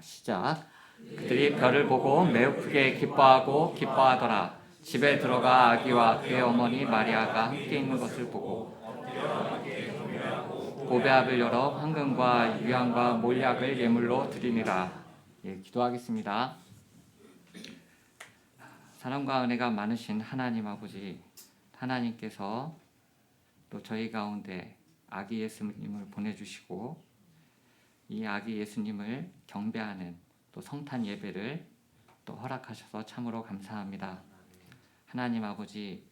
시작. 그들이 별을 보고 매우 크게 기뻐하고 기뻐하더라. 집에 들어가 아기와 그의 어머니 마리아가 함께 있는 것을 보고 고배합을 열어 황금과 유향과 몰약을 예물로 드리니라. 기도하겠습니다. 사랑과 은혜가 많으신 하나님 아버지, 하나님께서 또 저희 가운데 아기 예수님을 보내주시고 이 아기 예수님을 경배하는 또 성탄 예배를 또 허락하셔서 참으로 감사합니다. 하나님 아버지,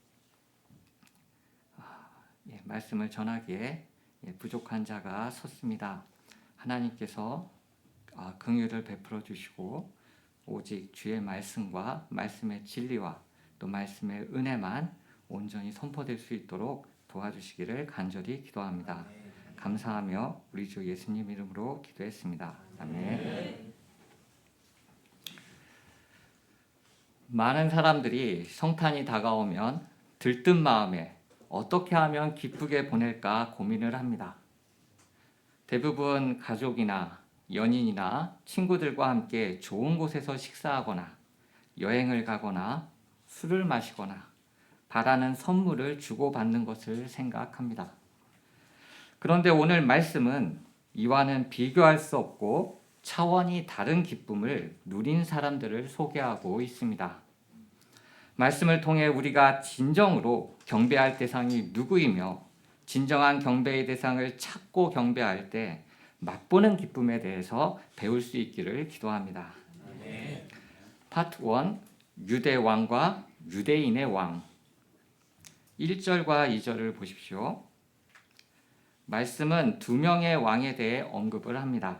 말씀을 전하기에 부족한 자가 섰습니다. 하나님께서 긍휼을 베풀어 주시고 오직 주의 말씀과 말씀의 진리와 또 말씀의 은혜만 온전히 선포될 수 있도록 도와주시기를 간절히 기도합니다. 감사하며 우리 주 예수님 이름으로 기도했습니다. 아멘. 많은 사람들이 성탄이 다가오면 들뜬 마음에 어떻게 하면 기쁘게 보낼까 고민을 합니다. 대부분 가족이나 연인이나 친구들과 함께 좋은 곳에서 식사하거나 여행을 가거나 술을 마시거나 바라는 선물을 주고받는 것을 생각합니다. 그런데 오늘 말씀은 이와는 비교할 수 없고 차원이 다른 기쁨을 누린 사람들을 소개하고 있습니다. 말씀을 통해 우리가 진정으로 경배할 대상이 누구이며 진정한 경배의 대상을 찾고 경배할 때 맛보는 기쁨에 대해서 배울 수 있기를 기도합니다. 파트 1, 유대 왕과 유대인의 왕. 1절과 2절을 보십시오. 말씀은 두 명의 왕에 대해 언급을 합니다.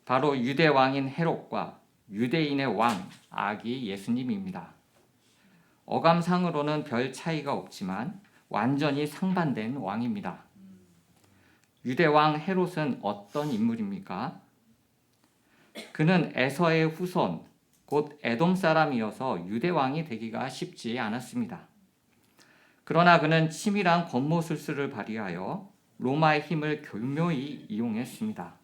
바로 유대 왕인 헤롯과 유대인의 왕 아기 예수님입니다. 어감상으로는 별 차이가 없지만 완전히 상반된 왕입니다. 유대 왕 헤롯은 어떤 인물입니까? 그는 에서의 후손, 곧 에돔 사람이어서 유대 왕이 되기가 쉽지 않았습니다. 그러나 그는 치밀한 권모술수를 발휘하여 로마의 힘을 교묘히 이용했습니다.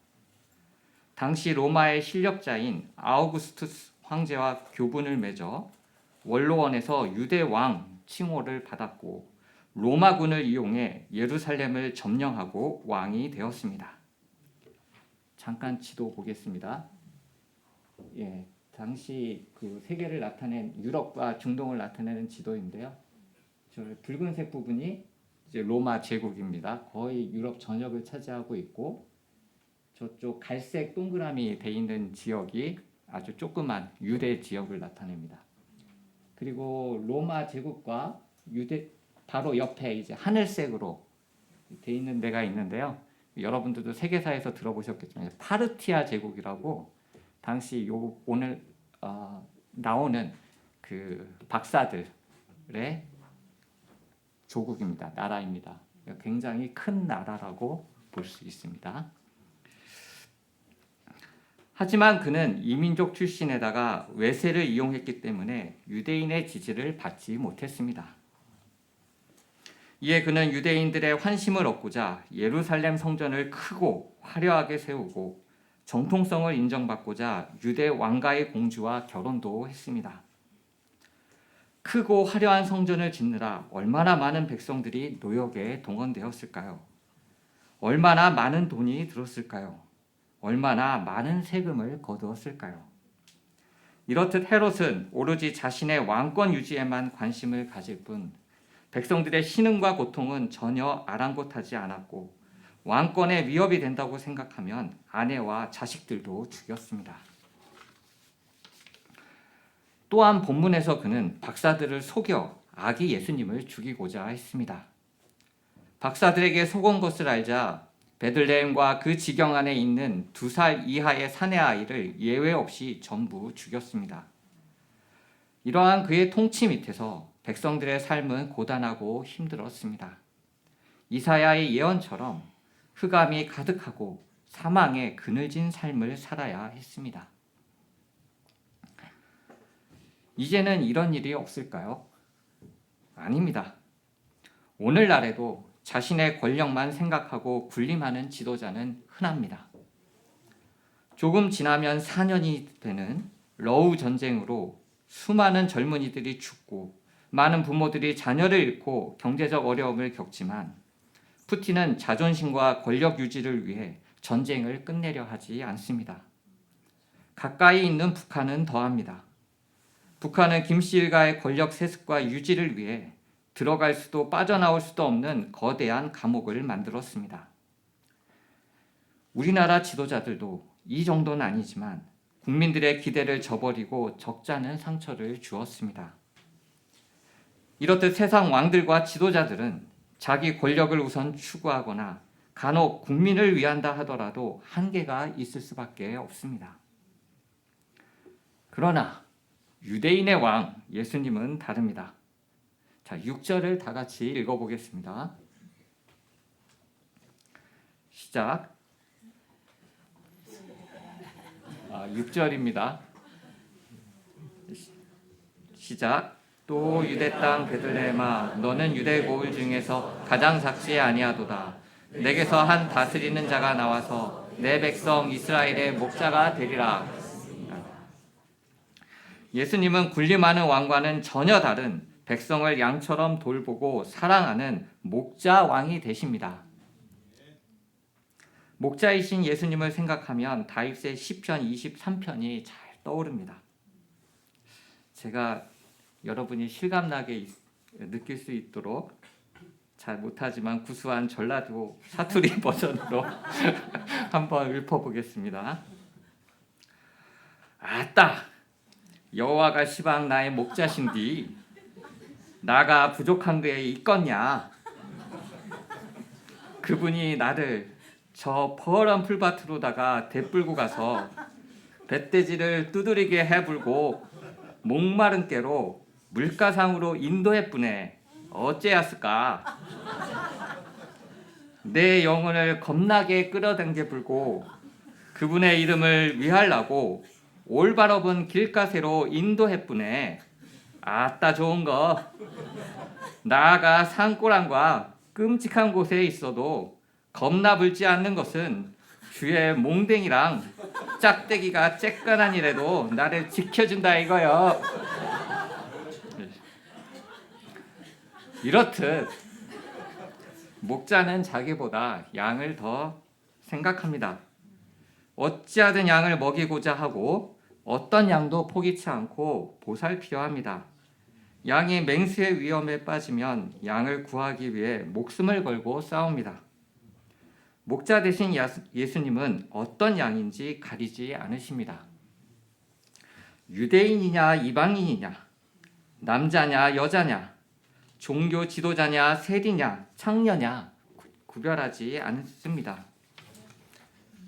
당시 로마의 실력자인 아우구스투스 황제와 교분을 맺어 원로원에서 유대 왕 칭호를 받았고 로마군을 이용해 예루살렘을 점령하고 왕이 되었습니다. 잠깐 지도 보겠습니다. 당시 그 세계를 나타낸 유럽과 중동을 나타내는 지도인데요. 저 붉은색 부분이 이제 로마 제국입니다. 거의 유럽 전역을 차지하고 있고 저쪽 갈색 동그라미 돼 있는 지역이 아주 조그만 유대 지역을 나타냅니다. 그리고 로마 제국과 유대 바로 옆에 이제 하늘색으로 돼 있는 데가 있는데요. 여러분들도 세계사에서 들어보셨겠지만 파르티아 제국이라고 당시 오늘 나오는 그 박사들의 조국입니다. 나라입니다. 굉장히 큰 나라라고 볼 수 있습니다. 하지만 그는 이민족 출신에다가 외세를 이용했기 때문에 유대인의 지지를 받지 못했습니다. 이에 그는 유대인들의 환심을 얻고자 예루살렘 성전을 크고 화려하게 세우고 정통성을 인정받고자 유대 왕가의 공주와 결혼도 했습니다. 크고 화려한 성전을 짓느라 얼마나 많은 백성들이 노역에 동원되었을까요? 얼마나 많은 돈이 들었을까요? 얼마나 많은 세금을 거두었을까요? 이렇듯 헤롯은 오로지 자신의 왕권 유지에만 관심을 가질 뿐 백성들의 신음과 고통은 전혀 아랑곳하지 않았고 왕권에 위협이 된다고 생각하면 아내와 자식들도 죽였습니다. 또한 본문에서 그는 박사들을 속여 아기 예수님을 죽이고자 했습니다. 박사들에게 속은 것을 알자 베들레헴과 그 지경 안에 있는 2살 이하의 사내 아이를 예외 없이 전부 죽였습니다. 이러한 그의 통치 밑에서 백성들의 삶은 고단하고 힘들었습니다. 이사야의 예언처럼 흑암이 가득하고 사망의 그늘진 삶을 살아야 했습니다. 이제는 이런 일이 없을까요? 아닙니다. 오늘날에도 자신의 권력만 생각하고 군림하는 지도자는 흔합니다. 조금 지나면 4년이 되는 러우 전쟁으로 수많은 젊은이들이 죽고 많은 부모들이 자녀를 잃고 경제적 어려움을 겪지만 푸틴은 자존심과 권력 유지를 위해 전쟁을 끝내려 하지 않습니다. 가까이 있는 북한은 더합니다. 북한은 김씨 일가의 권력 세습과 유지를 위해 들어갈 수도 빠져나올 수도 없는 거대한 감옥을 만들었습니다. 우리나라 지도자들도 이 정도는 아니지만 국민들의 기대를 저버리고 적잖은 상처를 주었습니다. 이렇듯 세상 왕들과 지도자들은 자기 권력을 우선 추구하거나 간혹 국민을 위한다 하더라도 한계가 있을 수밖에 없습니다. 그러나 유대인의 왕 예수님은 다릅니다. 자, 6절을 다 같이 읽어보겠습니다. 시작. 6절입니다. 시작. 또 유대 땅 베들레헴아 너는 유대 고을 중에서 가장 작지 아니하도다. 내게서 한 다스리는 자가 나와서 내 백성 이스라엘의 목자가 되리라. 예수님은 군림하는 왕과는 전혀 다른 백성을 양처럼 돌보고 사랑하는 목자 왕이 되십니다. 목자이신 예수님을 생각하면 다윗의 시편 23편이 잘 떠오릅니다. 제가 여러분이 실감나게 느낄 수 있도록 잘 못하지만 구수한 전라도 사투리 버전으로 한번 읊어보겠습니다. 아따! 여호와가 시방 나의 목자신디 나가 부족한 게 있겠냐? 그분이 나를 저 퍼런 풀밭으로다가 대뿔고 가서 뱃돼지를 두드리게 해불고 목마른 깨로 물가상으로 인도했쁘네. 어째였을까? 내 영혼을 겁나게 끌어당겨 불고 그분의 이름을 위하려고 올바로본 길가새로 인도했쁘네. 아따 좋은 거. 나아가 산고랑과 끔찍한 곳에 있어도 겁나 불지 않는 것은 주의 몽댕이랑 짝대기가 쬐깐한 이래도 나를 지켜준다 이거요. 이렇듯 목자는 자기보다 양을 더 생각합니다. 어찌하든 양을 먹이고자 하고 어떤 양도 포기치 않고 보살피려 합니다. 양이 맹수의 위험에 빠지면 양을 구하기 위해 목숨을 걸고 싸웁니다. 목자 대신 예수님은 어떤 양인지 가리지 않으십니다. 유대인이냐 이방인이냐, 남자냐 여자냐, 종교 지도자냐 세리냐 창녀냐 구별하지 않습니다.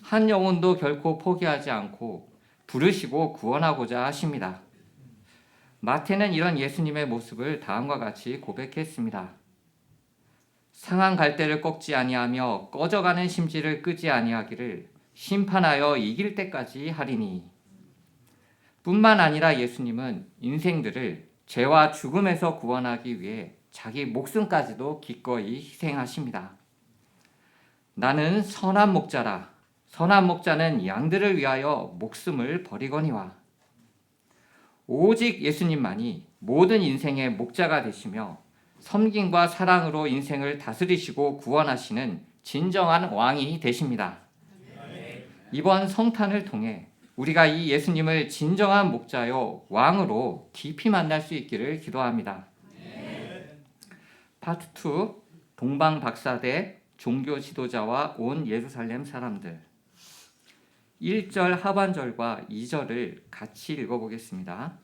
한 영혼도 결코 포기하지 않고 부르시고 구원하고자 하십니다. 마태는 이런 예수님의 모습을 다음과 같이 고백했습니다. 상한 갈대를 꺾지 아니하며 꺼져가는 심지를 끄지 아니하기를 심판하여 이길 때까지 하리니. 뿐만 아니라 예수님은 인생들을 죄와 죽음에서 구원하기 위해 자기 목숨까지도 기꺼이 희생하십니다. 나는 선한 목자라. 선한 목자는 양들을 위하여 목숨을 버리거니와. 오직 예수님만이 모든 인생의 목자가 되시며 섬김과 사랑으로 인생을 다스리시고 구원하시는 진정한 왕이 되십니다. 이번 성탄을 통해 우리가 이 예수님을 진정한 목자요 왕으로 깊이 만날 수 있기를 기도합니다. 파트 2 동방박사대 종교 지도자와 온 예루살렘 사람들 1절 하반절과 2절을 같이 읽어보겠습니다.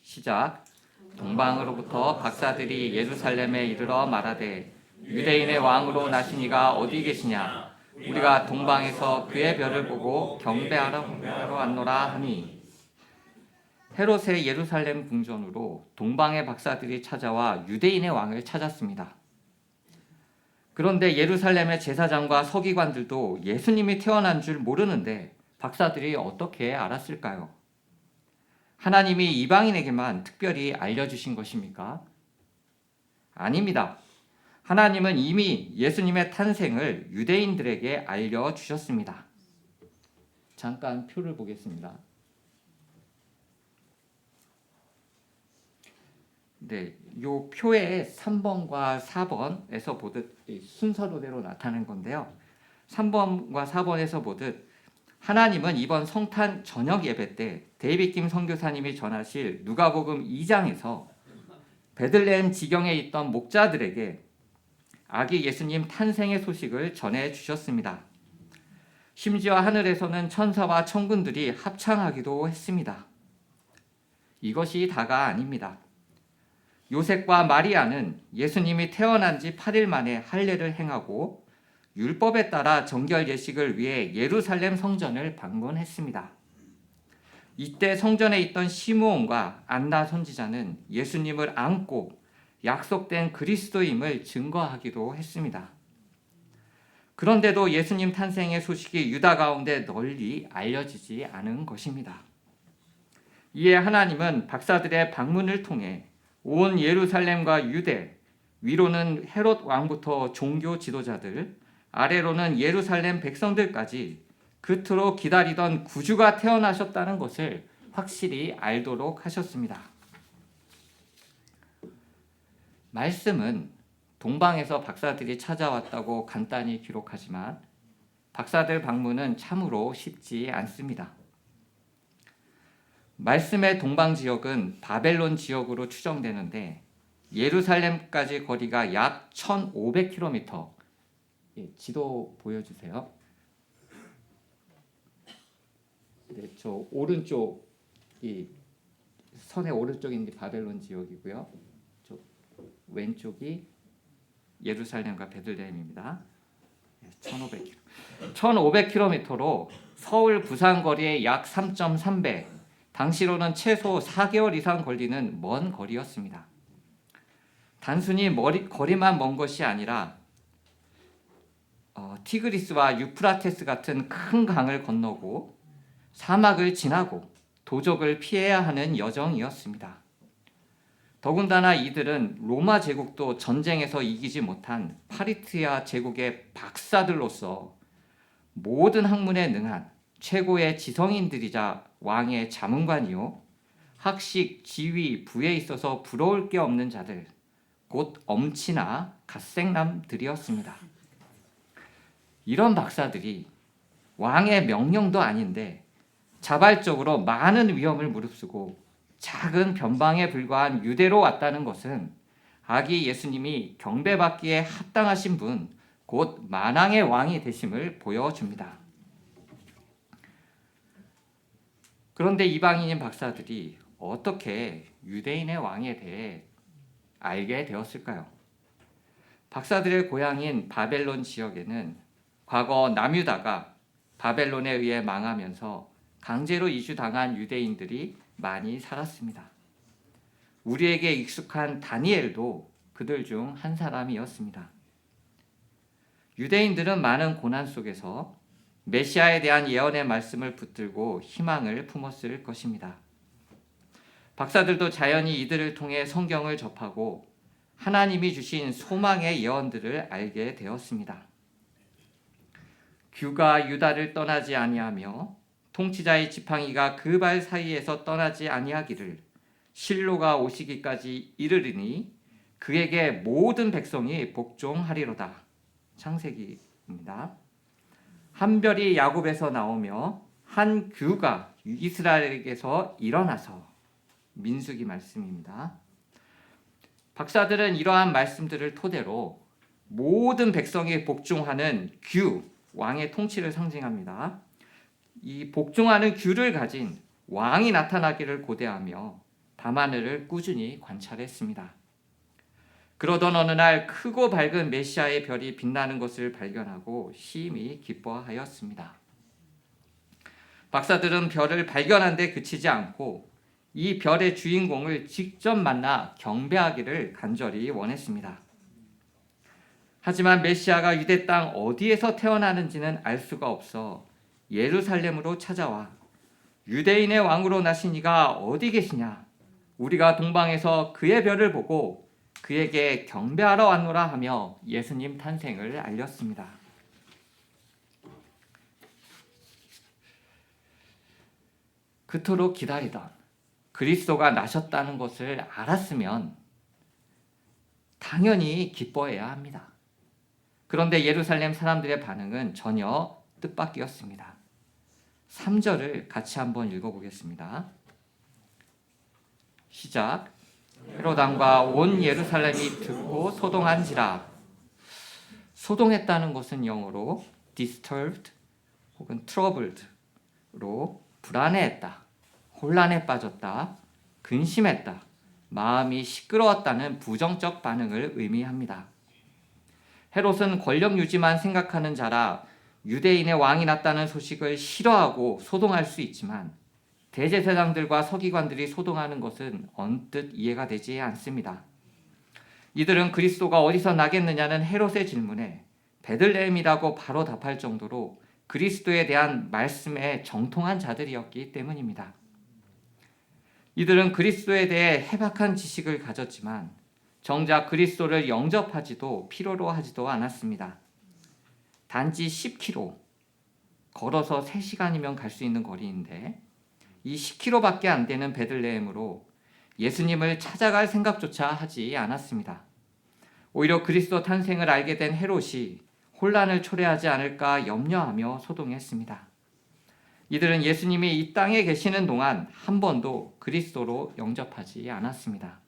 시작. 동방으로부터 박사들이 예루살렘에 이르러 말하되 유대인의 왕으로 나신 이가 어디 계시냐? 우리가 동방에서 그의 별을 보고 경배하러 왔노라 하니. 헤롯의 예루살렘 궁전으로 동방의 박사들이 찾아와 유대인의 왕을 찾았습니다. 그런데 예루살렘의 제사장과 서기관들도 예수님이 태어난 줄 모르는데 박사들이 어떻게 알았을까요? 하나님이 이방인에게만 특별히 알려주신 것입니까? 아닙니다. 하나님은 이미 예수님의 탄생을 유대인들에게 알려주셨습니다. 잠깐 표를 보겠습니다. 네, 요 표에 3번과 4번에서 보듯 순서대로 나타낸 건데요. 3번과 4번에서 보듯 하나님은 이번 성탄 저녁 예배 때 데이빗 김 선교사님이 전하실 누가복음 2장에서 베들레헴 지경에 있던 목자들에게 아기 예수님 탄생의 소식을 전해 주셨습니다. 심지어 하늘에서는 천사와 천군들이 합창하기도 했습니다. 이것이 다가 아닙니다. 요셉과 마리아는 예수님이 태어난 지 8일 만에 할례를 행하고 율법에 따라 정결 예식을 위해 예루살렘 성전을 방문했습니다. 이때 성전에 있던 시므온과 안나 선지자는 예수님을 안고 약속된 그리스도임을 증거하기도 했습니다. 그런데도 예수님 탄생의 소식이 유다 가운데 널리 알려지지 않은 것입니다. 이에 하나님은 박사들의 방문을 통해 온 예루살렘과 유대, 위로는 헤롯 왕부터 종교 지도자들, 아래로는 예루살렘 백성들까지 그토록 기다리던 구주가 태어나셨다는 것을 확실히 알도록 하셨습니다. 말씀은 동방에서 박사들이 찾아왔다고 간단히 기록하지만 박사들 방문은 참으로 쉽지 않습니다. 말씀의 동방 지역은 바벨론 지역으로 추정되는데 예루살렘까지 거리가 약 1500km. 지도 보여주세요. 네, 저 오른쪽 이 선의 오른쪽이 바벨론 지역이고요. 저 왼쪽이 예루살렘과 베들레헴입니다. 1500km. 1500km로 서울 부산 거리의 약 3.3배. 당시로는 최소 4개월 이상 걸리는 먼 거리였습니다. 단순히 거리만 먼 것이 아니라 티그리스와 유프라테스 같은 큰 강을 건너고 사막을 지나고 도적을 피해야 하는 여정이었습니다. 더군다나 이들은 로마 제국도 전쟁에서 이기지 못한 파리티아 제국의 박사들로서 모든 학문에 능한 최고의 지성인들이자 왕의 자문관이요 학식, 지위, 부에 있어서 부러울 게 없는 자들, 곧 엄치나 갓생남들이었습니다. 이런 박사들이 왕의 명령도 아닌데 자발적으로 많은 위험을 무릅쓰고 작은 변방에 불과한 유대로 왔다는 것은 아기 예수님이 경배받기에 합당하신 분, 곧 만왕의 왕이 되심을 보여줍니다. 그런데 이방인인 박사들이 어떻게 유대인의 왕에 대해 알게 되었을까요? 박사들의 고향인 바벨론 지역에는 과거 남유다가 바벨론에 의해 망하면서 강제로 이주당한 유대인들이 많이 살았습니다. 우리에게 익숙한 다니엘도 그들 중 한 사람이었습니다. 유대인들은 많은 고난 속에서 메시아에 대한 예언의 말씀을 붙들고 희망을 품었을 것입니다. 박사들도 자연히 이들을 통해 성경을 접하고 하나님이 주신 소망의 예언들을 알게 되었습니다. 규가 유다를 떠나지 아니하며 통치자의 지팡이가 그 발 사이에서 떠나지 아니하기를 실로가 오시기까지 이르리니 그에게 모든 백성이 복종하리로다. 창세기입니다. 한 별이 야곱에서 나오며 한 규가 이스라엘에게서 일어나서. 민수기 말씀입니다. 박사들은 이러한 말씀들을 토대로 모든 백성이 복종하는 규, 왕의 통치를 상징합니다. 이 복종하는 규를 가진 왕이 나타나기를 고대하며 밤하늘을 꾸준히 관찰했습니다. 그러던 어느 날 크고 밝은 메시아의 별이 빛나는 것을 발견하고 심히 기뻐하였습니다. 박사들은 별을 발견한 데 그치지 않고 이 별의 주인공을 직접 만나 경배하기를 간절히 원했습니다. 하지만 메시아가 유대 땅 어디에서 태어나는지는 알 수가 없어 예루살렘으로 찾아와 유대인의 왕으로 나신 이가 어디 계시냐? 우리가 동방에서 그의 별을 보고 그에게 경배하러 왔노라 하며 예수님 탄생을 알렸습니다. 그토록 기다리던 그리스도가 나셨다는 것을 알았으면 당연히 기뻐해야 합니다. 그런데 예루살렘 사람들의 반응은 전혀 뜻밖이었습니다. 3절을 같이 한번 읽어보겠습니다. 시작. 헤롯 왕과 온 예루살렘이 듣고 소동한지라. 소동했다는 것은 영어로 disturbed 혹은 troubled로 불안해했다, 혼란에 빠졌다, 근심했다, 마음이 시끄러웠다는 부정적 반응을 의미합니다. 헤롯은 권력 유지만 생각하는 자라 유대인의 왕이 났다는 소식을 싫어하고 소동할 수 있지만 대제사장들과 서기관들이 소동하는 것은 언뜻 이해가 되지 않습니다. 이들은 그리스도가 어디서 나겠느냐는 헤롯의 질문에 베들레헴이라고 바로 답할 정도로 그리스도에 대한 말씀에 정통한 자들이었기 때문입니다. 이들은 그리스도에 대해 해박한 지식을 가졌지만 정작 그리스도를 영접하지도 필요로 하지도 않았습니다. 단지 10km, 걸어서 3시간이면 갈 수 있는 거리인데 이 10km밖에 안 되는 베들레헴으로 예수님을 찾아갈 생각조차 하지 않았습니다. 오히려 그리스도 탄생을 알게 된 헤롯이 혼란을 초래하지 않을까 염려하며 소동했습니다. 이들은 예수님이 이 땅에 계시는 동안 한 번도 그리스도로 영접하지 않았습니다.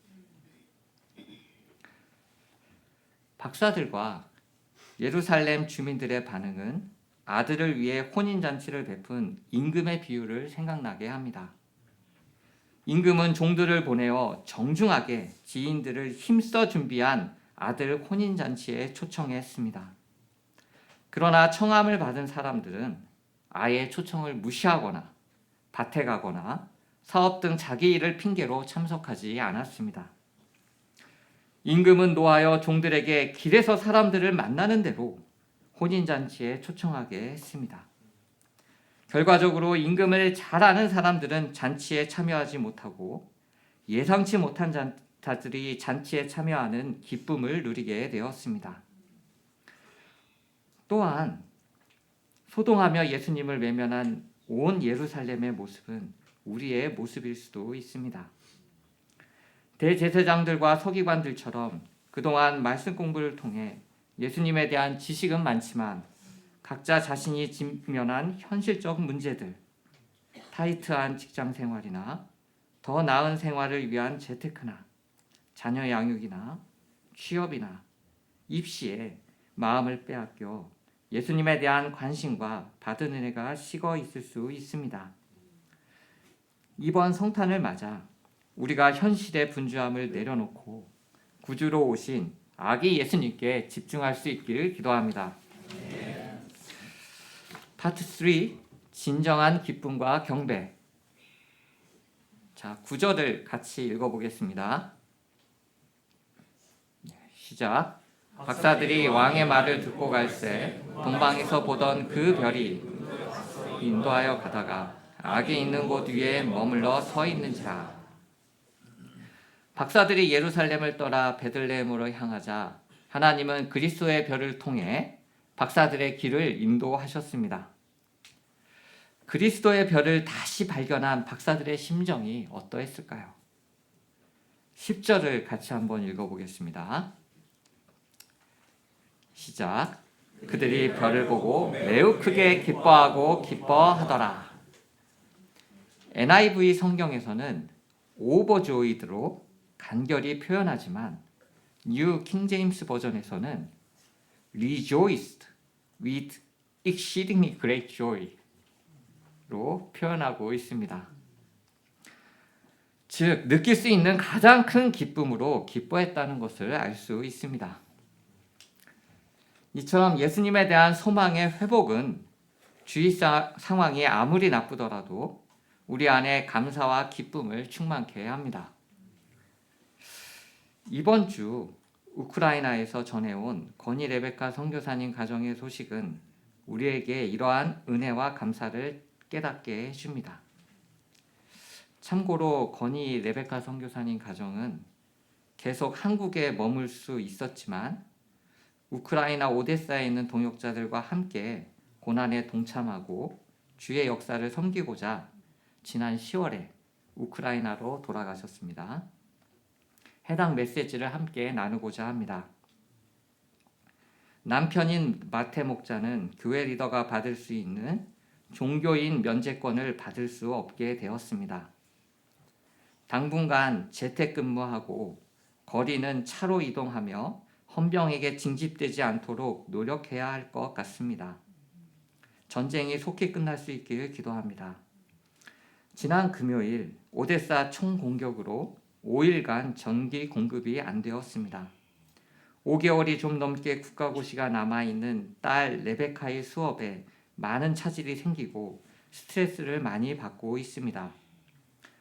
박사들과 예루살렘 주민들의 반응은 아들을 위해 혼인잔치를 베푼 임금의 비유를 생각나게 합니다. 임금은 종들을 보내어 정중하게 지인들을 힘써 준비한 아들 혼인잔치에 초청했습니다. 그러나 청함을 받은 사람들은 아예 초청을 무시하거나 밭에 가거나 사업 등 자기 일을 핑계로 참석하지 않았습니다. 임금은 노하여 종들에게 길에서 사람들을 만나는 대로 혼인잔치에 초청하게 했습니다. 결과적으로 임금을 잘 아는 사람들은 잔치에 참여하지 못하고 예상치 못한 자들이 잔치에 참여하는 기쁨을 누리게 되었습니다. 또한 소동하며 예수님을 외면한 온 예루살렘의 모습은 우리의 모습일 수도 있습니다. 대제사장들과 서기관들처럼 그동안 말씀 공부를 통해 예수님에 대한 지식은 많지만 각자 자신이 직면한 현실적 문제들, 타이트한 직장 생활이나 더 나은 생활을 위한 재테크나 자녀 양육이나 취업이나 입시에 마음을 빼앗겨 예수님에 대한 관심과 받은 은혜가 식어 있을 수 있습니다. 이번 성탄을 맞아 우리가 현실의 분주함을 내려놓고 구주로 오신 아기 예수님께 집중할 수 있기를 기도합니다. 파트 3, 진정한 기쁨과 경배. 자, 9절을 같이 읽어보겠습니다. 시작. 박사들이 왕의 말을 듣고 갈새 동방에서 보던 그 별이 인도하여 가다가 악이 있는 곳 위에 머물러 서 있는지라. 박사들이 예루살렘을 떠나 베들레헴으로 향하자 하나님은 그리스도의 별을 통해 박사들의 길을 인도하셨습니다. 그리스도의 별을 다시 발견한 박사들의 심정이 어떠했을까요? 10절을 같이 한번 읽어보겠습니다. 시작. 그들이 별을 보고 매우 크게 기뻐하고 기뻐하더라. NIV 성경에서는 overjoyed로 간결히 표현하지만 New King James 버전에서는 rejoiced with exceedingly great joy로 표현하고 있습니다. 즉, 느낄 수 있는 가장 큰 기쁨으로 기뻐했다는 것을 알 수 있습니다. 이처럼 예수님에 대한 소망의 회복은 주위 상황이 아무리 나쁘더라도 우리 안에 감사와 기쁨을 충만케 합니다. 이번 주 우크라이나에서 전해온 건희 레베카 선교사님 가정의 소식은 우리에게 이러한 은혜와 감사를 깨닫게 해줍니다. 참고로 건희 레베카 선교사님 가정은 계속 한국에 머물 수 있었지만 우크라이나 오데사에 있는 동역자들과 함께 고난에 동참하고 주의 역사를 섬기고자 지난 10월에 우크라이나로 돌아가셨습니다. 해당 메시지를 함께 나누고자 합니다. 남편인 마태 목자는 교회 리더가 받을 수 있는 종교인 면제권을 받을 수 없게 되었습니다. 당분간 재택근무하고 거리는 차로 이동하며 헌병에게 징집되지 않도록 노력해야 할 것 같습니다. 전쟁이 속히 끝날 수 있기를 기도합니다. 지난 금요일 오데사 총공격으로 5일간 전기 공급이 안 되었습니다. 5개월이 좀 넘게 국가고시가 남아있는 딸 레베카의 수업에 많은 차질이 생기고 스트레스를 많이 받고 있습니다.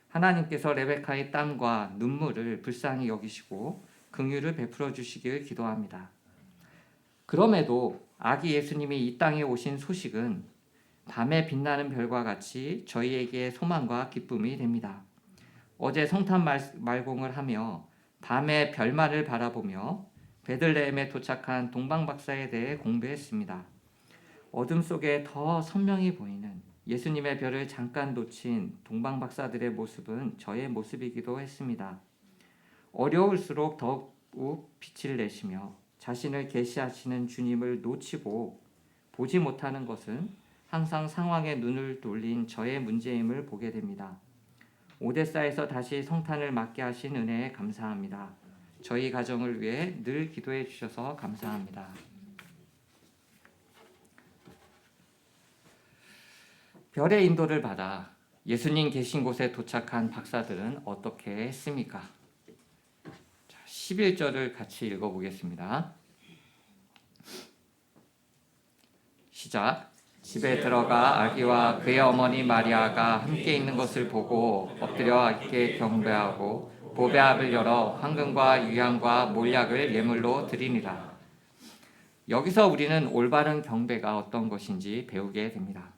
하나님께서 레베카의 땀과 눈물을 불쌍히 여기시고 긍휼을 베풀어 주시길 기도합니다. 그럼에도 아기 예수님이 이 땅에 오신 소식은 밤에 빛나는 별과 같이 저희에게 소망과 기쁨이 됩니다. 어제 성탄 말공을 하며 밤에 별만을 바라보며 베들레헴에 도착한 동방박사에 대해 공부했습니다. 어둠 속에 더 선명히 보이는 예수님의 별을 잠깐 놓친 동방박사들의 모습은 저의 모습이기도 했습니다. 어려울수록 더욱 빛을 내시며 자신을 계시하시는 주님을 놓치고 보지 못하는 것은 항상 상황에 눈을 돌린 저의 문제임을 보게 됩니다. 오데사에서 다시 성탄을 맞게 하신 은혜에 감사합니다. 저희 가정을 위해 늘 기도해 주셔서 감사합니다. 별의 인도를 받아 예수님 계신 곳에 도착한 박사들은 어떻게 했습니까? 11절을 같이 읽어보겠습니다. 시작. 집에 들어가 아기와 그의 어머니 마리아가 함께 있는 것을 보고 엎드려 아기께 경배하고 보배압을 열어 황금과 유향과 몰약을 예물로 드리니라. 여기서 우리는 올바른 경배가 어떤 것인지 배우게 됩니다.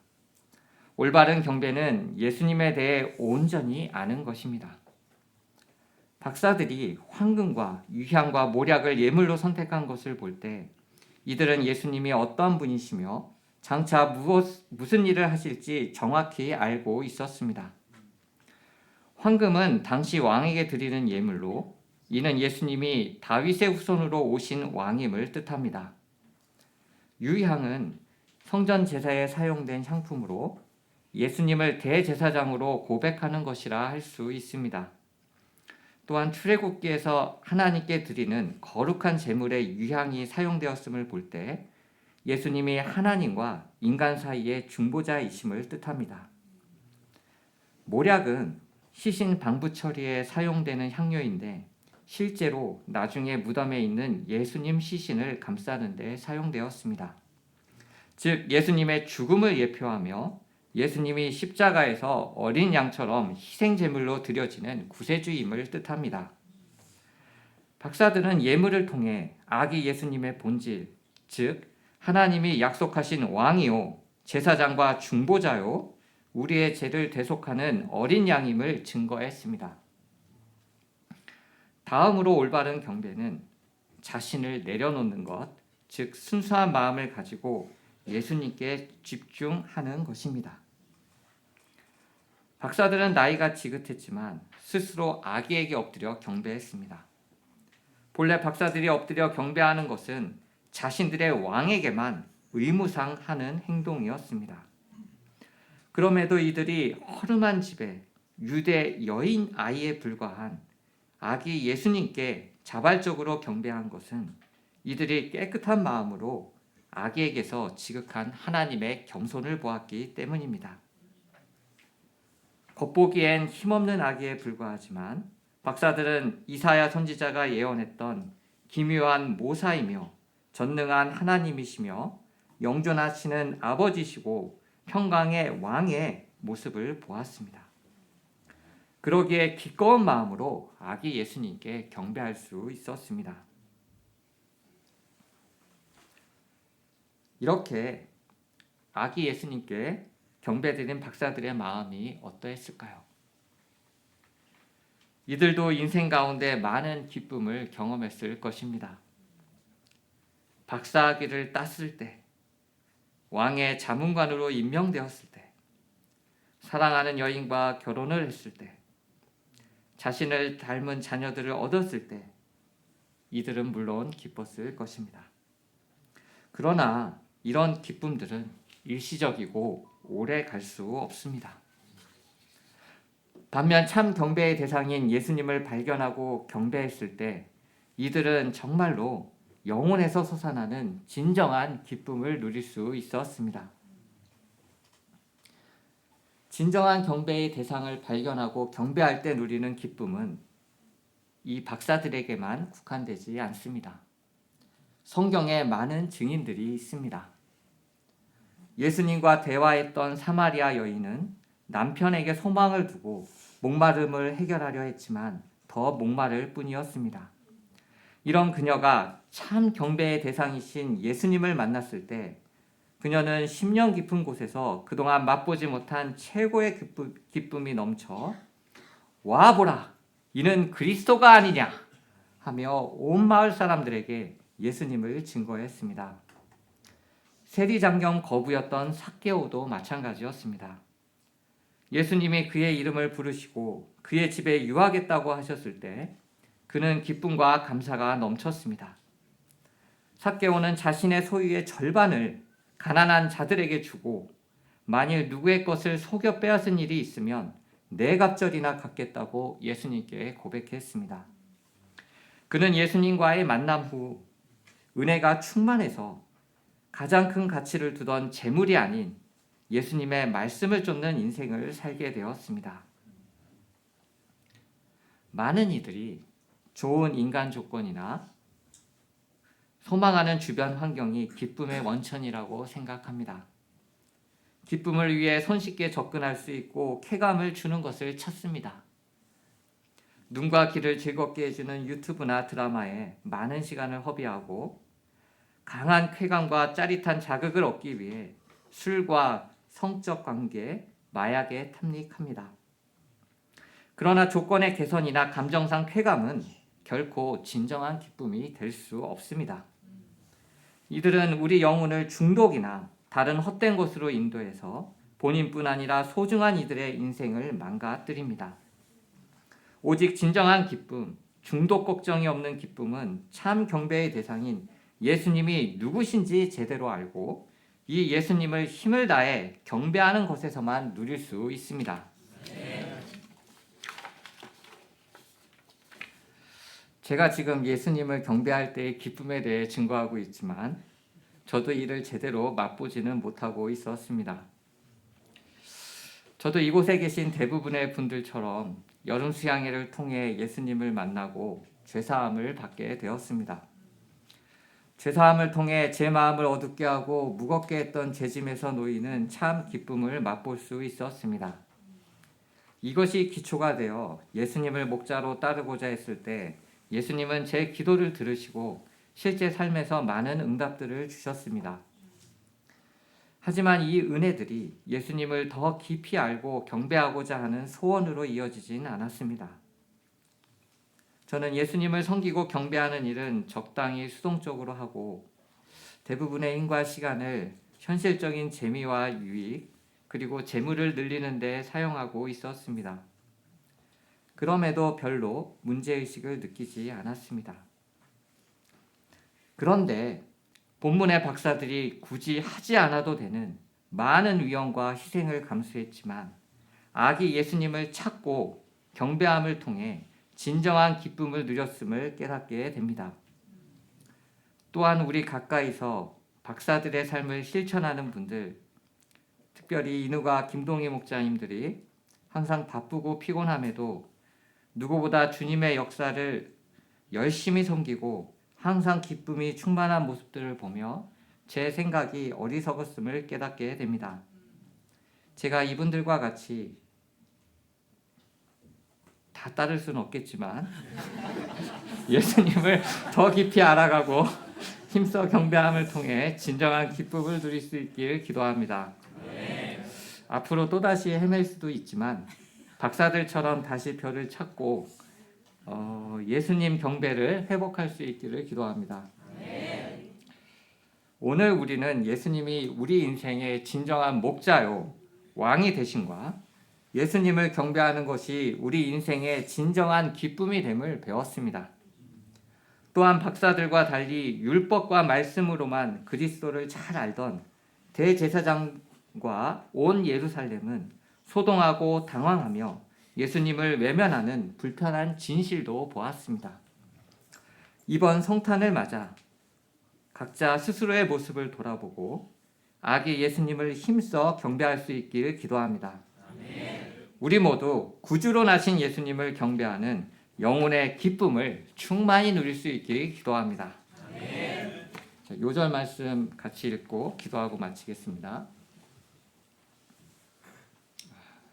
올바른 경배는 예수님에 대해 온전히 아는 것입니다. 박사들이 황금과 유향과 몰약을 예물로 선택한 것을 볼 때 이들은 예수님이 어떤 분이시며 장차 무슨 일을 하실지 정확히 알고 있었습니다. 황금은 당시 왕에게 드리는 예물로 이는 예수님이 다윗의 후손으로 오신 왕임을 뜻합니다. 유향은 성전 제사에 사용된 향품으로 예수님을 대제사장으로 고백하는 것이라 할 수 있습니다. 또한 출애굽기에서 하나님께 드리는 거룩한 제물의 유향이 사용되었음을 볼 때 예수님이 하나님과 인간 사이의 중보자이심을 뜻합니다. 몰약은 시신 방부 처리에 사용되는 향료인데 실제로 나중에 무덤에 있는 예수님 시신을 감싸는 데 사용되었습니다. 즉 예수님의 죽음을 예표하며 예수님이 십자가에서 어린 양처럼 희생제물로 드려지는 구세주임을 뜻합니다. 박사들은 예물을 통해 아기 예수님의 본질, 즉 하나님이 약속하신 왕이요 제사장과 중보자요 우리의 죄를 대속하는 어린 양임을 증거했습니다. 다음으로 올바른 경배는 자신을 내려놓는 것, 즉 순수한 마음을 가지고 예수님께 집중하는 것입니다. 박사들은 나이가 지긋했지만 스스로 아기에게 엎드려 경배했습니다. 본래 박사들이 엎드려 경배하는 것은 자신들의 왕에게만 의무상 하는 행동이었습니다. 그럼에도 이들이 허름한 집에 유대 여인 아이에 불과한 아기 예수님께 자발적으로 경배한 것은 이들이 깨끗한 마음으로 아기에게서 지극한 하나님의 겸손을 보았기 때문입니다. 겉보기엔 힘없는 아기에 불과하지만 박사들은 이사야 선지자가 예언했던 기묘한 모사이며 전능한 하나님이시며 영존하시는 아버지시고 평강의 왕의 모습을 보았습니다. 그러기에 기꺼운 마음으로 아기 예수님께 경배할 수 있었습니다. 이렇게 아기 예수님께 경배드린 박사들의 마음이 어떠했을까요? 이들도 인생 가운데 많은 기쁨을 경험했을 것입니다. 박사학위를 땄을 때, 왕의 자문관으로 임명되었을 때, 사랑하는 여인과 결혼을 했을 때, 자신을 닮은 자녀들을 얻었을 때 이들은 물론 기뻤을 것입니다. 그러나 이런 기쁨들은 일시적이고 오래 갈 수 없습니다. 반면 참 경배의 대상인 예수님을 발견하고 경배했을 때 이들은 정말로 영혼에서 솟아나는 진정한 기쁨을 누릴 수 있었습니다. 진정한 경배의 대상을 발견하고 경배할 때 누리는 기쁨은 이 박사들에게만 국한되지 않습니다. 성경에 많은 증인들이 있습니다. 예수님과 대화했던 사마리아 여인은 남편에게 소망을 두고 목마름을 해결하려 했지만 더 목마를 뿐이었습니다. 이런 그녀가 참 경배의 대상이신 예수님을 만났을 때 그녀는 심령 깊은 곳에서 그동안 맛보지 못한 최고의 기쁨이 넘쳐 와 보라, 이는 그리스도가 아니냐 하며 온 마을 사람들에게 예수님을 증거했습니다. 세리장경 거부였던 삭개오도 마찬가지였습니다. 예수님이 그의 이름을 부르시고 그의 집에 유하겠다고 하셨을 때 그는 기쁨과 감사가 넘쳤습니다. 삭개오는 자신의 소유의 절반을 가난한 자들에게 주고 만일 누구의 것을 속여 빼앗은 일이 있으면 4갑절이나 갚겠다고 예수님께 고백했습니다. 그는 예수님과의 만남 후 은혜가 충만해서 가장 큰 가치를 두던 재물이 아닌 예수님의 말씀을 쫓는 인생을 살게 되었습니다. 많은 이들이 좋은 인간 조건이나 소망하는 주변 환경이 기쁨의 원천이라고 생각합니다. 기쁨을 위해 손쉽게 접근할 수 있고 쾌감을 주는 것을 찾습니다. 눈과 귀를 즐겁게 해주는 유튜브나 드라마에 많은 시간을 허비하고 강한 쾌감과 짜릿한 자극을 얻기 위해 술과 성적 관계, 마약에 탐닉합니다. 그러나 조건의 개선이나 감정상 쾌감은 결코 진정한 기쁨이 될 수 없습니다. 이들은 우리 영혼을 중독이나 다른 헛된 것으로 인도해서 본인뿐 아니라 소중한 이들의 인생을 망가뜨립니다. 오직 진정한 기쁨, 중독 걱정이 없는 기쁨은 참 경배의 대상인 예수님이 누구신지 제대로 알고 이 예수님을 힘을 다해 경배하는 것에서만 누릴 수 있습니다. 제가 지금 예수님을 경배할 때의 기쁨에 대해 증거하고 있지만 저도 이를 제대로 맛보지는 못하고 있었습니다. 저도 이곳에 계신 대부분의 분들처럼 여름 수양회를 통해 예수님을 만나고 죄사함을 받게 되었습니다. 죄사함을 통해 제 마음을 어둡게 하고 무겁게 했던 제 짐에서 놓이는 참 기쁨을 맛볼 수 있었습니다. 이것이 기초가 되어 예수님을 목자로 따르고자 했을 때 예수님은 제 기도를 들으시고 실제 삶에서 많은 응답들을 주셨습니다. 하지만 이 은혜들이 예수님을 더 깊이 알고 경배하고자 하는 소원으로 이어지진 않았습니다. 저는 예수님을 섬기고 경배하는 일은 적당히 수동적으로 하고 대부분의 힘과 시간을 현실적인 재미와 유익 그리고 재물을 늘리는 데 사용하고 있었습니다. 그럼에도 별로 문제의식을 느끼지 않았습니다. 그런데 본문의 박사들이 굳이 하지 않아도 되는 많은 위험과 희생을 감수했지만 악이 예수님을 찾고 경배함을 통해 진정한 기쁨을 누렸음을 깨닫게 됩니다. 또한 우리 가까이서 박사들의 삶을 실천하는 분들, 특별히 인우가 김동희 목자님들이 항상 바쁘고 피곤함에도 누구보다 주님의 역사를 열심히 섬기고 항상 기쁨이 충만한 모습들을 보며 제 생각이 어리석었음을 깨닫게 됩니다. 제가 이분들과 같이 다 따를 수는 없겠지만 예수님을 더 깊이 알아가고 힘써 경배함을 통해 진정한 기쁨을 누릴 수 있기를 기도합니다. 앞으로 또다시 헤맬 수도 있지만 박사들처럼 다시 별을 찾고 예수님 경배를 회복할 수 있기를 기도합니다. 오늘 우리는 예수님이 우리 인생의 진정한 목자요 왕이 되심과 예수님을 경배하는 것이 우리 인생의 진정한 기쁨이 됨을 배웠습니다. 또한 박사들과 달리 율법과 말씀으로만 그리스도를 잘 알던 대제사장과 온 예루살렘은 소동하고 당황하며 예수님을 외면하는 불편한 진실도 보았습니다. 이번 성탄을 맞아 각자 스스로의 모습을 돌아보고 아기 예수님을 힘써 경배할 수 있기를 기도합니다. 우리 모두 구주로 나신 예수님을 경배하는 영혼의 기쁨을 충만히 누릴 수 있기를 기도합니다. 요절 말씀 같이 읽고 기도하고 마치겠습니다.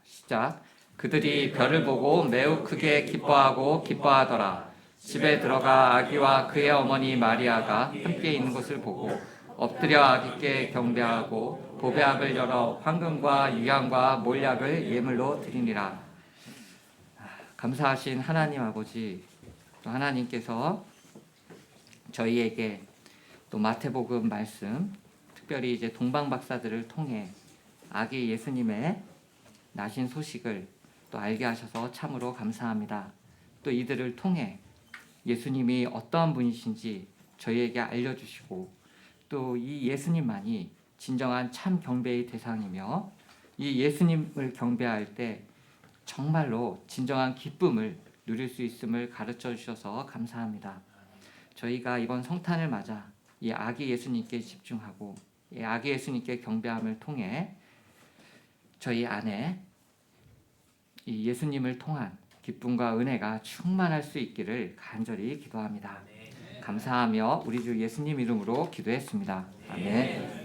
시작. 그들이 별을 보고 매우 크게 기뻐하더라. 집에 들어가 아기와 그의 어머니 마리아가 함께 있는 것을 보고 엎드려 아기께 경배하고 보배압을 열어 황금과 유향과 몰약을 예물로 드리니라. 감사하신 하나님 아버지, 또 하나님께서 저희에게 또 마태복음 말씀, 특별히 이제 동방 박사들을 통해 아기 예수님의 나신 소식을 또 알게 하셔서 참으로 감사합니다. 또 이들을 통해 예수님이 어떠한 분이신지 저희에게 알려주시고 또 이 예수님만이 진정한 참 경배의 대상이며 이 예수님을 경배할 때 정말로 진정한 기쁨을 누릴 수 있음을 가르쳐 주셔서 감사합니다. 저희가 이번 성탄을 맞아 이 아기 예수님께 집중하고 이 아기 예수님께 경배함을 통해 저희 안에 이 예수님을 통한 기쁨과 은혜가 충만할 수 있기를 간절히 기도합니다. 감사하며 우리 주 예수님 이름으로 기도했습니다. 아멘.